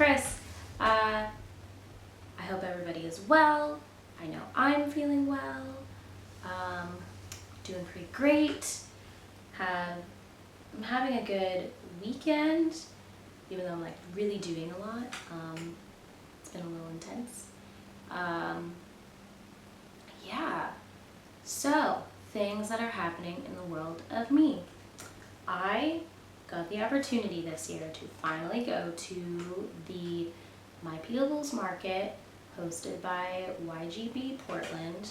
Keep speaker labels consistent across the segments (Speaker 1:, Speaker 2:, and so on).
Speaker 1: Kris. I hope everybody is well. I know I'm feeling well. Doing pretty great. I'm having a good weekend, even though I'm like really doing a lot. It's been a little intense. So things that are happening in the world of me. I got the opportunity this year to finally go to the My Peebles Market hosted by YGB Portland,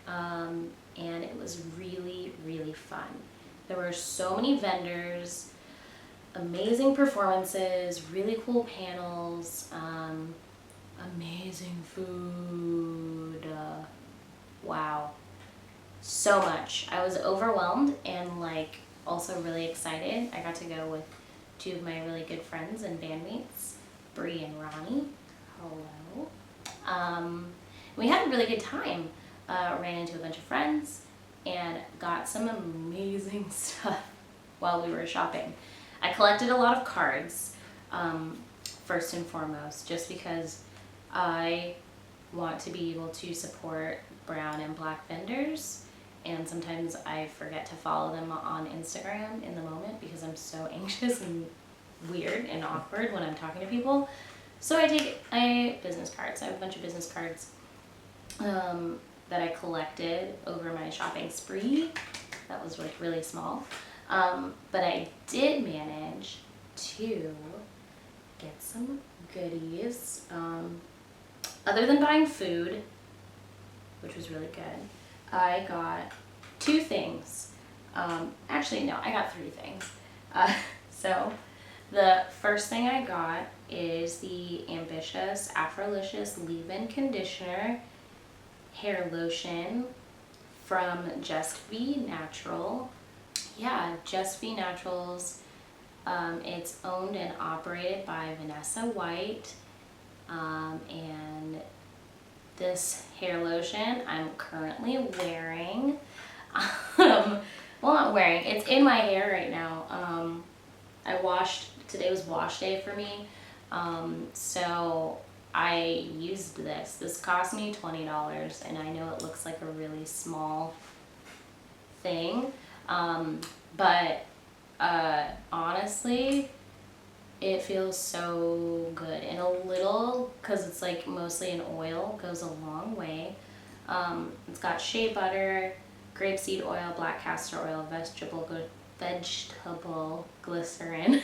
Speaker 1: and it was really, really fun. There were so many vendors, amazing performances, really cool panels, amazing food, wow, so much. I was overwhelmed and also really excited. I got to go with two of my really good friends and bandmates, Bree and Ronnie. Hello. We had a really good time. Ran into a bunch of friends and got some amazing stuff while we were shopping. I collected a lot of cards, first and foremost, just because I want to be able to support brown and black vendors, and sometimes I forget to follow them on Instagram in the moment because I'm so anxious and weird and awkward when I'm talking to people. So I business cards. I have a bunch of business cards that I collected over my shopping spree. That was really small. But I did manage to get some goodies. Other than buying food, which was really good, I got two things. Actually, no, I got three things. So the first thing I got is the Ambitious Afrolicious Leave-In Conditioner Hair Lotion from Just Be Natural. Yeah, Just Be Naturals. It's owned and operated by Vanessa White. And this hair lotion I'm currently wearing. Well, not wearing, it's in my hair right now. Today was wash day for me. So I used this. This cost me $20, and I know it looks like a really small thing. But honestly, it feels so good, and a little, because it's like mostly an oil, goes a long way. It's got shea butter, grapeseed oil, black castor oil, vegetable glycerin,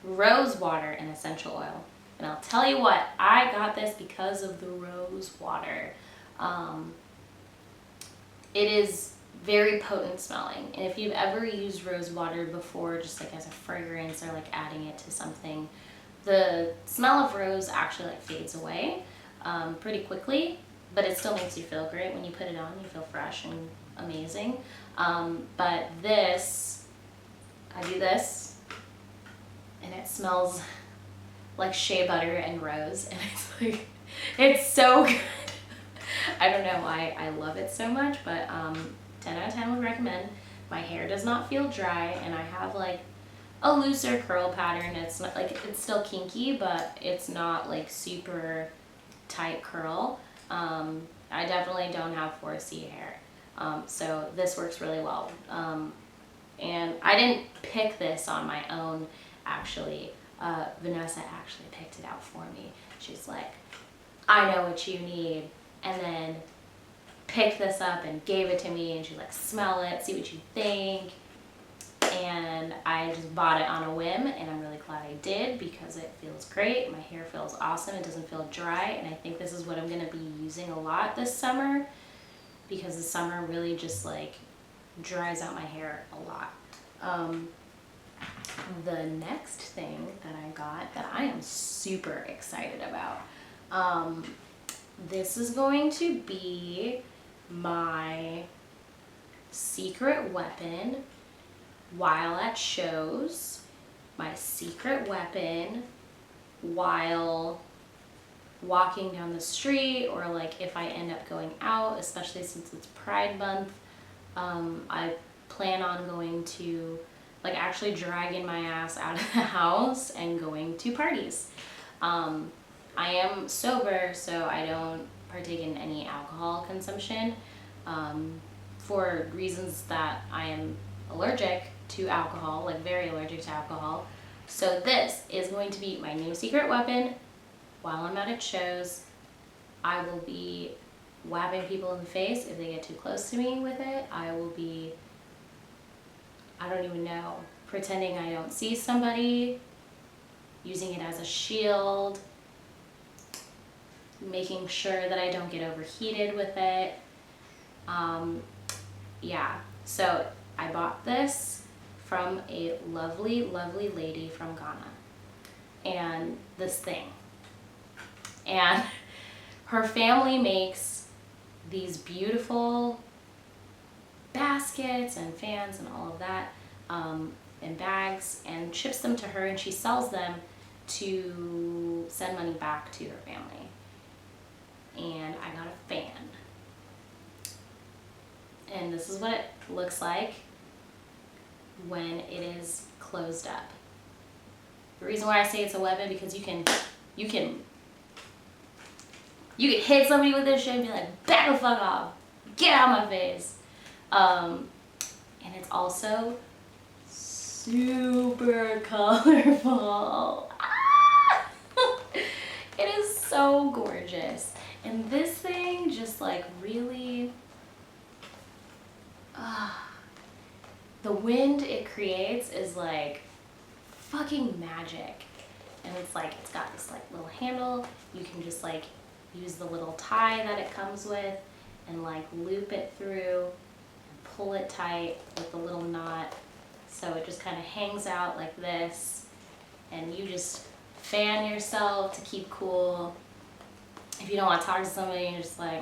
Speaker 1: rose water, and essential oil. And I'll tell you what, I got this because of the rose water. It is very potent smelling, and if you've ever used rose water before, just like as a fragrance or like adding it to something, the smell of rose actually fades away pretty quickly, but it still makes you feel great. When you put it on, you feel fresh and amazing. But this, I do this, and it smells like shea butter and rose, and it's so good. I don't know why I love it so much, but 10 out of 10 would recommend. My hair does not feel dry, and I have a looser curl pattern. It's not it's still kinky, but it's not super tight curl. I definitely don't have 4C hair, so this works really well. And I didn't pick this on my own, actually. Vanessa actually picked it out for me. She's like, I know what you need, and then picked this up and gave it to me, and she's like, smell it, see what you think. And I just bought it on a whim, and I'm really glad I did because it feels great. My hair feels awesome. It doesn't feel dry, and I think this is what I'm going to be using a lot this summer, because the summer really just dries out my hair a lot. The next thing that I got that I am super excited about, this is going to be my secret weapon while at shows, my secret weapon while walking down the street, or if I end up going out, especially since it's Pride Month. I plan on going to actually dragging my ass out of the house and going to parties. I am sober, so I don't partake in any alcohol consumption for reasons that I am allergic to alcohol, like very allergic to alcohol. So this is going to be my new secret weapon while I'm at shows. I will be whapping people in the face if they get too close to me with it. I will be, I don't even know, pretending I don't see somebody, using it as a shield, making sure that I don't get overheated with it. Yeah, so I bought this from a lovely, lovely lady from Ghana. And this thing. And her family makes these beautiful baskets and fans and all of that in bags and ships them to her, and she sells them to send money back to her family. And I got a fan. And this is what it looks like when it is closed up. The reason why I say it's a weapon, because you can hit somebody with this shit and be like, back the fuck off, get out of my face. And it's also super colorful. It is so gorgeous. And this thing just like really, the wind it creates is like fucking magic. And it's like, it's got this like little handle. You can just like use the little tie that it comes with and like loop it through and pull it tight with the little knot. So it just kind of hangs out like this, and you just fan yourself to keep cool. If you don't want to talk to somebody, you're just like,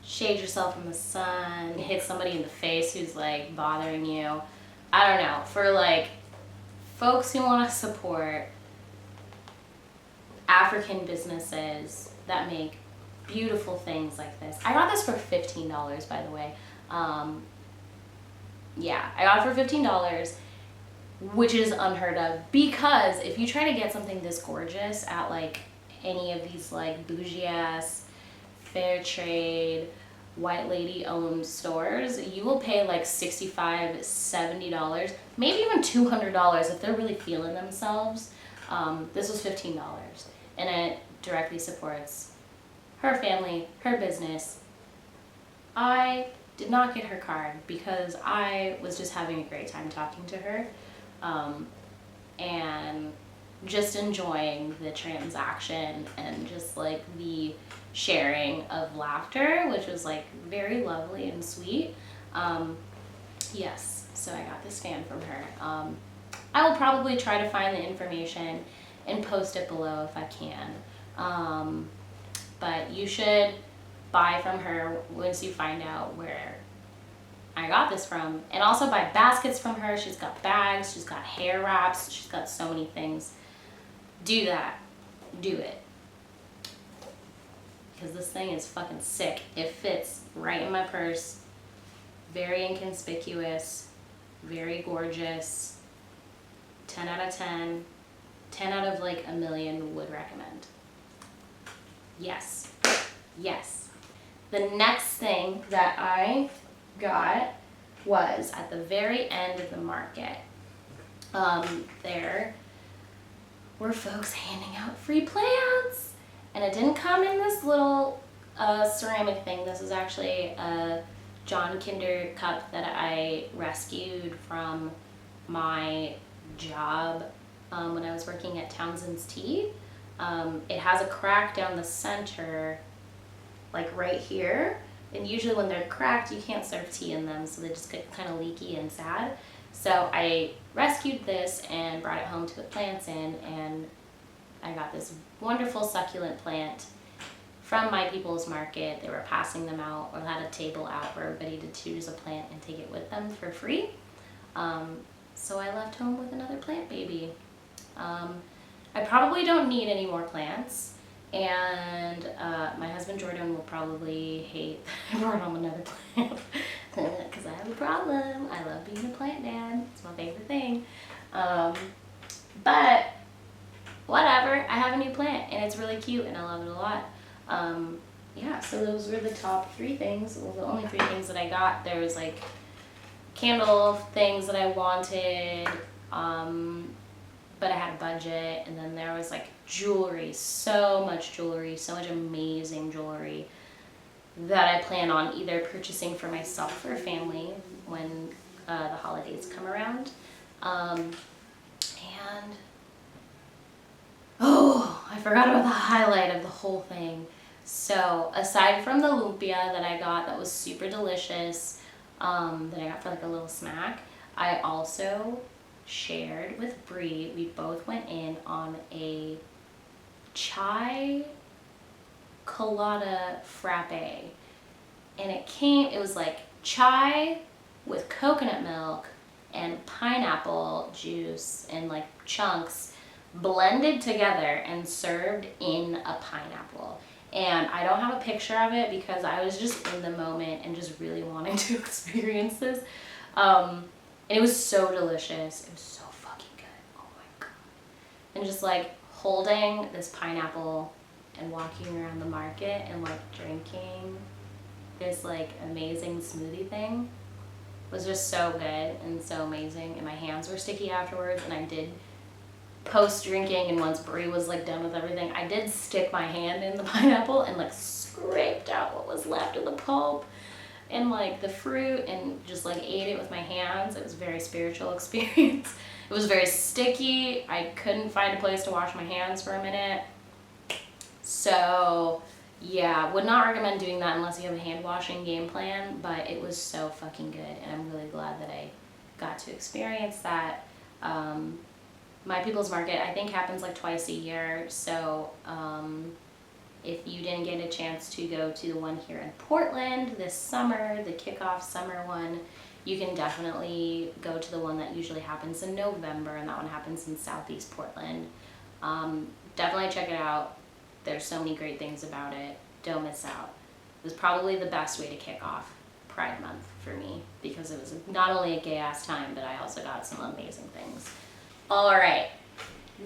Speaker 1: shade yourself from the sun, hit somebody in the face who's like bothering you. I don't know, for like folks who want to support African businesses that make beautiful things like this. I got this for $15, by the way. Yeah, I got it for $15, which is unheard of, because if you try to get something this gorgeous at like any of these like bougie ass fair trade white lady owned stores, you will pay like $65, $70, maybe even $200 if they're really feeling themselves. This was $15, and it directly supports her family, her business. I did not get her card because I was just having a great time talking to her, and just enjoying the transaction and just like the sharing of laughter, which was like very lovely and sweet. Yes, so I got this fan from her. I will probably try to find the information and post it below if I can. But you should buy from her once you find out where I got this from. And also buy baskets from her. She's got bags, she's got hair wraps, she's got so many things. Do that. Do it. Because this thing is fucking sick. It fits right in my purse. Very inconspicuous. Very gorgeous. 10 out of 10. 10 out of like a million would recommend. Yes. Yes. The next thing that I got was at the very end of the market. There were folks handing out free plants. And it didn't come in this little ceramic thing. This is actually a John Kinder cup that I rescued from my job when I was working at Townsend's Tea. It has a crack down the center, like right here. And usually when they're cracked, you can't serve tea in them, so they just get kind of leaky and sad. So I rescued this and brought it home to put plants in, and I got this wonderful succulent plant from my people's market. They were passing them out, or had a table out for everybody to choose a plant and take it with them for free. So I left home with another plant baby. I probably don't need any more plants, and my husband Jordan will probably hate that I brought home another plant because I have a problem. I love being a plant dad. It's my favorite thing. But whatever, I have a new plant and it's really cute and I love it a lot. Yeah, so those were the top 3 things. Well, the only 3 things that I got. There was like candle things that I wanted, but I had a budget, and then there was like jewelry, so much amazing jewelry that I plan on either purchasing for myself or family when the holidays come around. And oh, I forgot about the highlight of the whole thing. So aside from the lumpia that I got that was super delicious, that I got for like a little snack, I also shared with Bree, we both went in on a chai colada frappe, and it was like chai with coconut milk and pineapple juice and like chunks blended together and served in a pineapple. And I don't have a picture of it because I was just in the moment and just really wanting to experience this. And it was so delicious. It was so fucking good. Oh my god. And just like holding this pineapple and walking around the market and like drinking this like amazing smoothie thing was just so good and so amazing. And my hands were sticky afterwards, and I did post drinking, and once Brie was like done with everything, I did stick my hand in the pineapple and like scraped out what was left of the pulp and like the fruit and just like ate it with my hands. It was a very spiritual experience. It was very sticky. I couldn't find a place to wash my hands for a minute. So yeah, would not recommend doing that unless you have a hand washing game plan, but it was so fucking good, and I'm really glad that I got to experience that. My People's Market, I think, happens like twice a year, so if you didn't get a chance to go to the one here in Portland this summer, the kickoff summer one, you can definitely go to the one that usually happens in November, and that one happens in Southeast Portland. Definitely check it out. There's so many great things about it. Don't miss out. It was probably the best way to kick off Pride Month for me, because it was not only a gay-ass time, but I also got some amazing things. All right,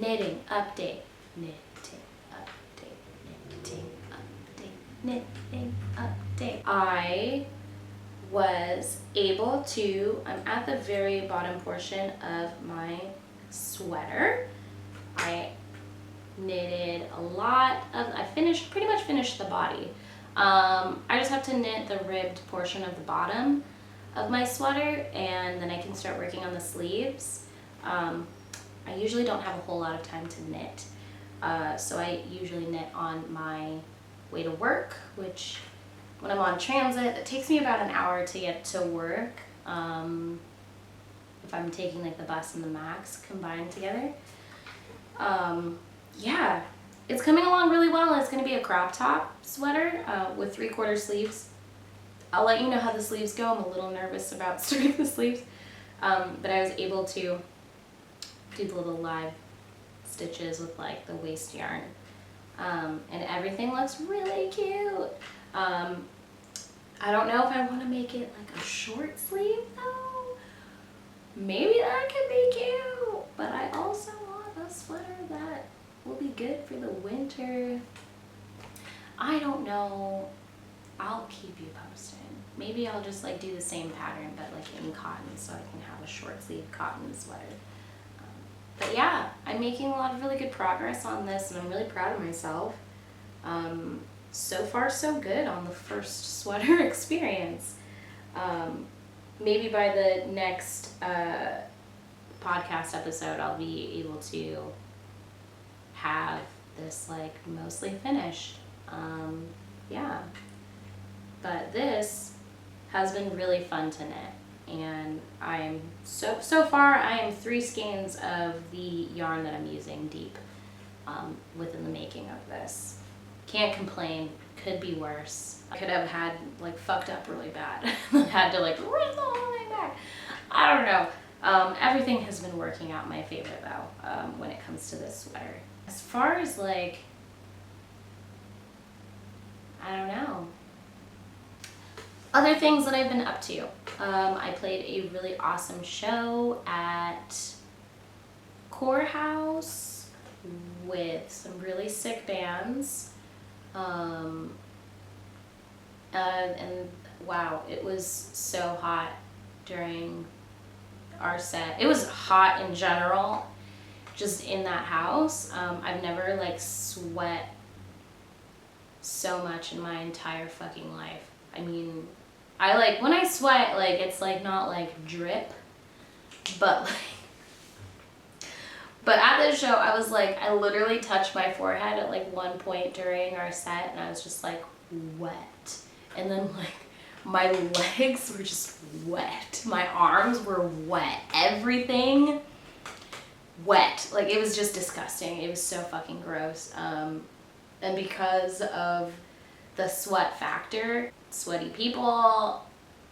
Speaker 1: knitting update. I was able to, I'm at the very bottom portion of my sweater. I knitted a lot of, pretty much finished the body. I just have to knit the ribbed portion of the bottom of my sweater, and then I can start working on the sleeves. I usually don't have a whole lot of time to knit, so I usually knit on my way to work, which when I'm on transit, it takes me about an hour to get to work, if I'm taking like the bus and the Max combined together. Yeah, it's coming along really well, and it's going to be a crop top sweater with 3/4 sleeves. I'll let you know how the sleeves go. I'm a little nervous about starting the sleeves, but I was able to do the little live stitches with like the waist yarn, and everything looks really cute. I don't know if I want to make it like a short sleeve though. Maybe that could be cute, but I also want a sweater that will be good for the winter. I don't know. I'll keep you posted. Maybe I'll just like do the same pattern but like in cotton, so I can have a short sleeve cotton sweater. But yeah, I'm making a lot of really good progress on this, and I'm really proud of myself. So far so good on the first sweater experience. Maybe by the next podcast episode, I'll be able to have this like mostly finished. Yeah, but this has been really fun to knit, and I'm so far I am 3 skeins of the yarn that I'm using deep within the making of this. Can't complain. Could be worse. I could have had like fucked up really bad. Had to like rip the whole thing back. I don't know. Everything has been working out in my favor though, when it comes to this sweater. As far as like, I don't know, other things that I've been up to. I played a really awesome show at core house with some really sick bands. And wow, it was so hot during our set. It was hot in general, just in that house. I've never like sweat so much in my entire fucking life. I mean, I like, when I sweat, like, it's like not like drip, but like, but at this show, I was like, I literally touched my forehead at like one point during our set, and I was just like wet. And then like my legs were just wet. My arms were wet. Everything wet. Like, it was just disgusting. It was so fucking gross. And because of the sweat factor, sweaty people,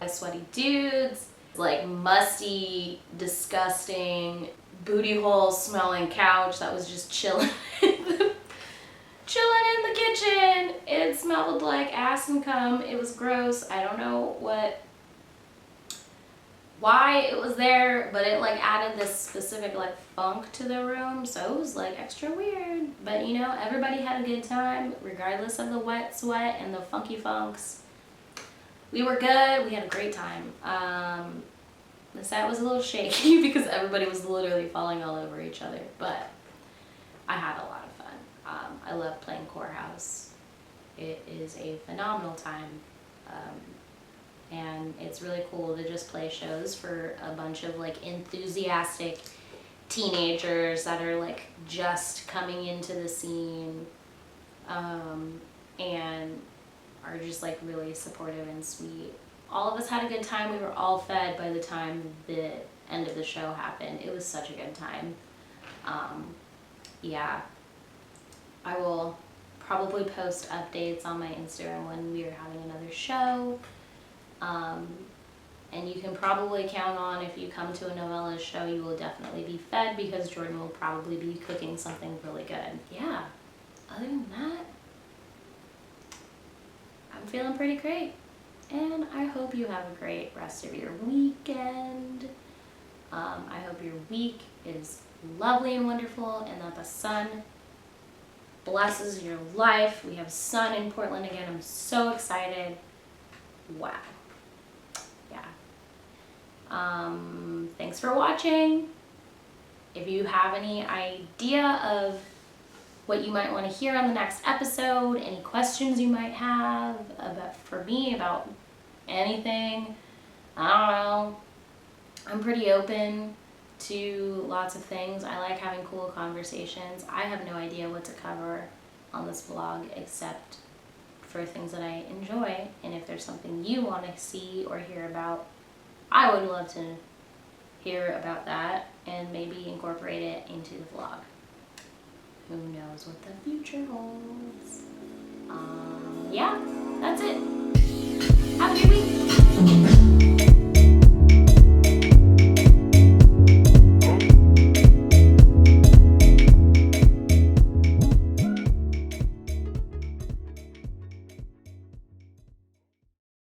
Speaker 1: sweaty dudes, like musty, disgusting, booty hole smelling couch that was just chilling in the kitchen. It smelled like ass and cum. It was gross. I don't know why it was there, but it like added this specific like funk to the room, so it was like extra weird. But you know, everybody had a good time regardless of the wet sweat and the funky funks. We were good. We had a great time. The set was a little shaky because everybody was literally falling all over each other, but I had a lot of fun. I love playing core house. It is a phenomenal time. And it's really cool to just play shows for a bunch of like enthusiastic teenagers that are like just coming into the scene, and are just like really supportive and sweet. All of us had a good time. We were all fed by the time the end of the show happened. It was such a good time. Yeah, I will probably post updates on my Instagram when we are having another show. And you can probably count on, if you come to a Novella's show, you will definitely be fed because Jordan will probably be cooking something really good. Yeah, other than that, I'm feeling pretty great. And I hope you have a great rest of your weekend. I hope your week is lovely and wonderful, and that the sun blesses your life. We have sun in Portland again. I'm so excited. Wow. Thanks for watching. If you have any idea of what you might want to hear on the next episode, any questions you might have for me about anything, I don't know. I'm pretty open to lots of things. I like having cool conversations. I have no idea what to cover on this vlog except for things that I enjoy, and if there's something you want to see or hear about, I would love to hear about that and maybe incorporate it into the vlog. Who knows what the future holds. Yeah, that's it.